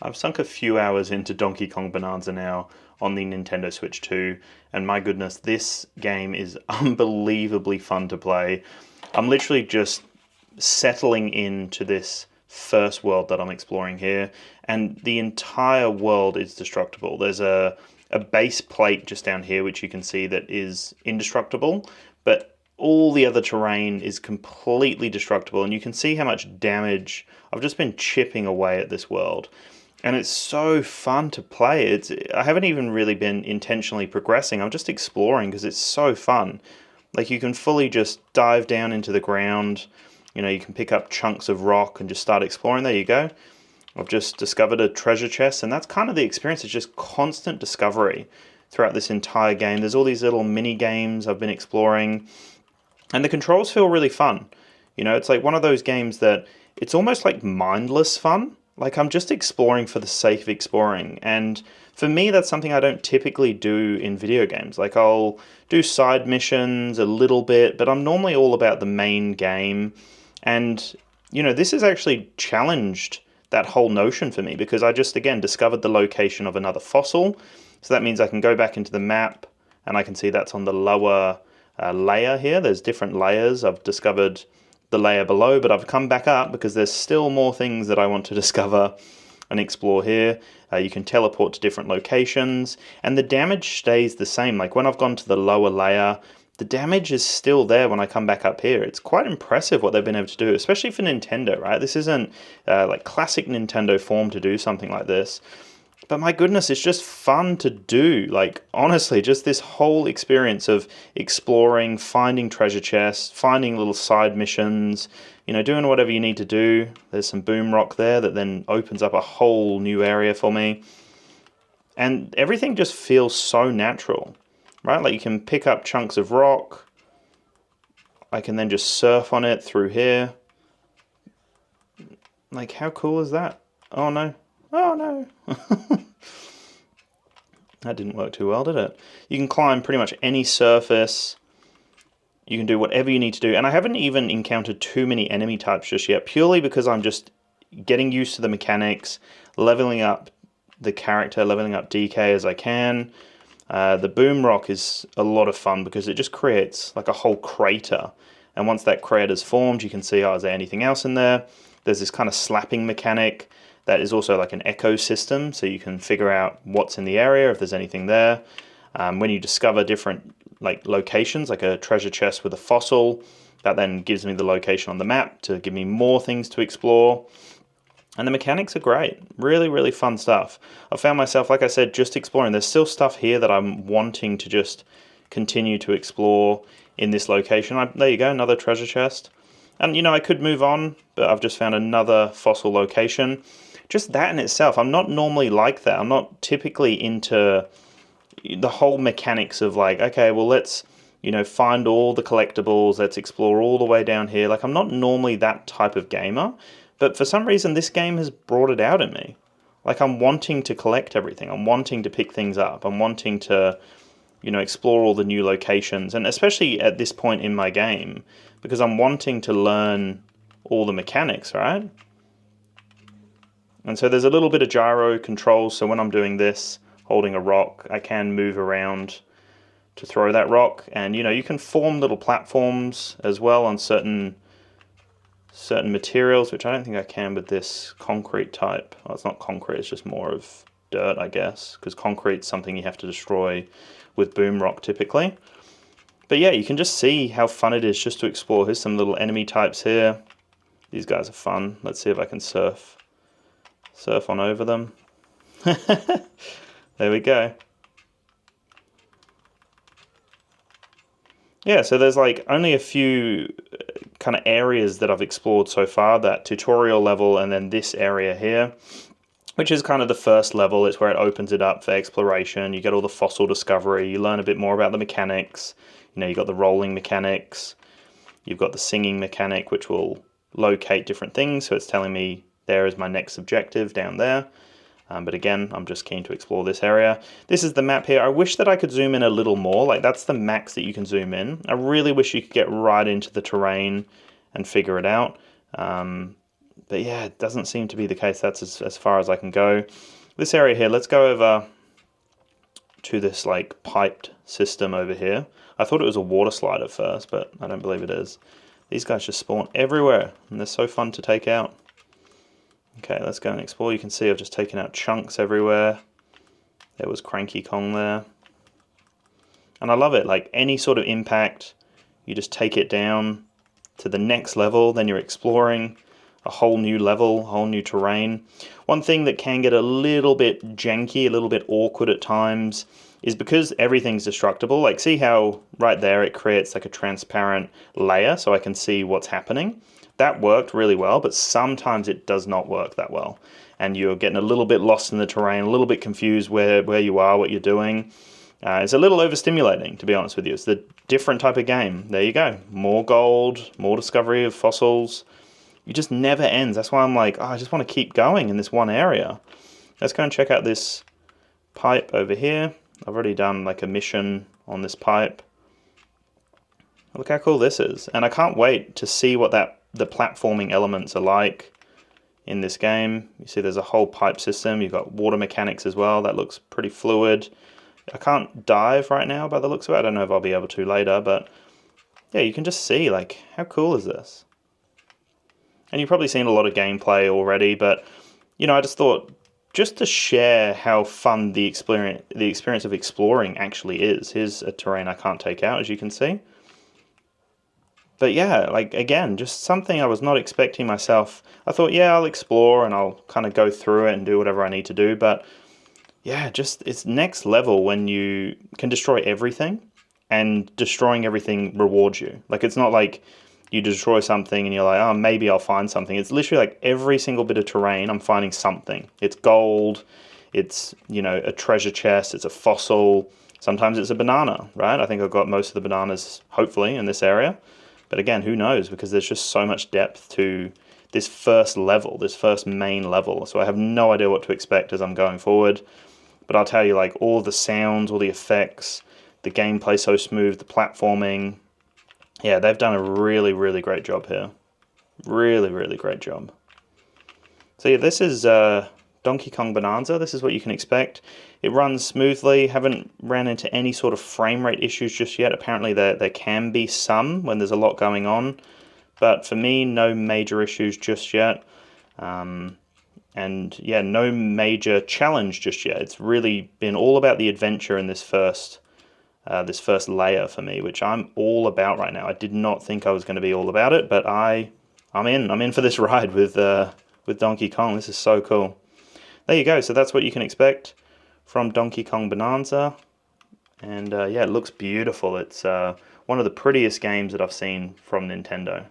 I've sunk a few hours into Donkey Kong Bonanza now on the Nintendo Switch 2, and my goodness, this game is unbelievably fun to play. I'm literally just settling into this first world that I'm exploring here, and the entire world is destructible. There's a base plate just down here, which you can see that is indestructible, but all the other terrain is completely destructible, and you can see how much damage I've just been chipping away at this world. And it's so fun to play. I haven't even really been intentionally progressing. I'm just exploring because it's so fun. Like you can fully just dive down into the ground. You know, you can pick up chunks of rock and just start exploring. There you go. I've just discovered a treasure chest, and that's kind of the experience. It's just constant discovery throughout this entire game. There's all these little mini games I've been exploring, and the controls feel really fun. You know, it's like one of those games that it's almost like mindless fun. Like I'm just exploring for the sake of exploring. And for me, that's something I don't typically do in video games. Like I'll do side missions a little bit, but I'm normally all about the main game. And, you know, this has actually challenged that whole notion for me because I just, again, discovered the location of another fossil. So that means I can go back into the map and I can see that's on the lower layer here. There's different layers. I've discovered the layer below, but I've come back up because there's still more things that I want to discover and explore here. You can teleport to different locations, and the damage stays the same. Like when I've gone to the lower layer, the damage is still there when I come back up here. It's quite impressive what they've been able to do, especially for Nintendo, right? This isn't like classic Nintendo form to do something like this. But my goodness, it's just fun to do. Like, honestly, just this whole experience of exploring, finding treasure chests, finding little side missions, you know, doing whatever you need to do. There's some boom rock there that then opens up a whole new area for me. And everything just feels so natural, right? Like, you can pick up chunks of rock. I can then just surf on it through here. Like, how cool is that? Oh, no. Oh no. That didn't work too well, did it? You can climb pretty much any surface. You can do whatever you need to do. And I haven't even encountered too many enemy types just yet, purely because I'm just getting used to the mechanics, leveling up the character, leveling up DK as I can. The boom rock is a lot of fun because it just creates like a whole crater. And once that crater's formed, you can see, oh, is there anything else in there? There's this kind of slapping mechanic that is also like an ecosystem, so you can figure out what's in the area, if there's anything there. When you discover different like locations, like a treasure chest with a fossil, that then gives me the location on the map to give me more things to explore. And the mechanics are great. Really, really fun stuff. I found myself, like I said, just exploring. There's still stuff here that I'm wanting to just continue to explore in this location. There you go, another treasure chest. And, you know, I could move on, but I've just found another fossil location. Just that in itself, I'm not normally like that. I'm not typically into the whole mechanics of like, okay, well, let's, you know, find all the collectibles, let's explore all the way down here. Like, I'm not normally that type of gamer, but for some reason, this game has brought it out in me. Like, I'm wanting to collect everything. I'm wanting to pick things up. I'm wanting to, you know, explore all the new locations. And especially at this point in my game, because I'm wanting to learn all the mechanics, right? And so there's a little bit of gyro control, so when I'm doing this, holding a rock, I can move around to throw that rock. And, you know, you can form little platforms as well on certain materials, which I don't think I can with this concrete type. Well, it's not concrete, it's just more of dirt, I guess, because concrete's something you have to destroy with boom rock typically. But yeah, you can just see how fun it is just to explore. Here's some little enemy types here. These guys are fun. Let's see if I can surf on over them. There we go. Yeah, so there's like only a few kind of areas that I've explored so far, that tutorial level and then this area here, which is kind of the first level. It's where it opens it up for exploration. You get all the fossil discovery, you learn a bit more about the mechanics. You know, you've got the rolling mechanics, you've got the singing mechanic, which will locate different things. So it's telling me there is my next objective down there. But again, I'm just keen to explore this area. This is the map here. I wish that I could zoom in a little more. Like, that's the max that you can zoom in. I really wish you could get right into the terrain and figure it out. But yeah, it doesn't seem to be the case. That's as far as I can go. This area here, let's go over to this like piped system over here. I thought it was a water slide at first, but I don't believe it is. These guys just spawn everywhere, and they're so fun to take out. Okay, let's go and explore. You can see I've just taken out chunks everywhere. There was Cranky Kong there. And I love it, like any sort of impact, you just take it down to the next level, then you're exploring a whole new level, whole new terrain. One thing that can get a little bit janky, a little bit awkward at times, is because everything's destructible. Like, see how right there it creates like a transparent layer so I can see what's happening? That worked really well, but sometimes it does not work that well. And you're getting a little bit lost in the terrain, a little bit confused where you are, what you're doing. It's a little overstimulating, to be honest with you. It's the different type of game. There you go. More gold, more discovery of fossils. It just never ends. That's why I'm like, oh, I just want to keep going in this one area. Let's go and check out this pipe over here. I've already done like a mission on this pipe. Look how cool this is. And I can't wait to see what the platforming elements are like in this game. You see there's a whole pipe system. You've got water mechanics as well. That looks pretty fluid. I can't dive right now by the looks of it. I don't know if I'll be able to later, but yeah, you can just see, like, how cool is this? And you've probably seen a lot of gameplay already, but, you know, I just thought, just to share how fun the experience of exploring actually is. Here's a terrain I can't take out, as you can see. But yeah, like, again, just something I was not expecting myself. I thought, yeah, I'll explore and I'll kind of go through it and do whatever I need to do, but yeah, just it's next level when you can destroy everything, and destroying everything rewards you. Like, it's not like you destroy something and you're like, oh, maybe I'll find something. It's literally like every single bit of terrain, I'm finding something. It's gold, it's, you know, a treasure chest, it's a fossil, sometimes it's a banana, right? I think I've got most of the bananas, hopefully, in this area. But again, who knows? Because there's just so much depth to this first level, this first main level. So I have no idea what to expect as I'm going forward. But I'll tell you, like, all the sounds, all the effects, the gameplay so smooth, the platforming. Yeah, they've done a really, really great job here. Really, really great job. So yeah, this is Donkey Kong Bananza. This is what you can expect. It runs smoothly. Haven't ran into any sort of frame rate issues just yet. Apparently there can be some when there's a lot going on. But for me, no major issues just yet. And yeah, no major challenge just yet. It's really been all about the adventure in this first layer for me, which I'm all about right now. I did not think I was going to be all about it, but I'm in for this ride with Donkey Kong. This is so cool. There you go. So that's what you can expect from Donkey Kong Bananza, and yeah, it looks beautiful. It's one of the prettiest games that I've seen from Nintendo.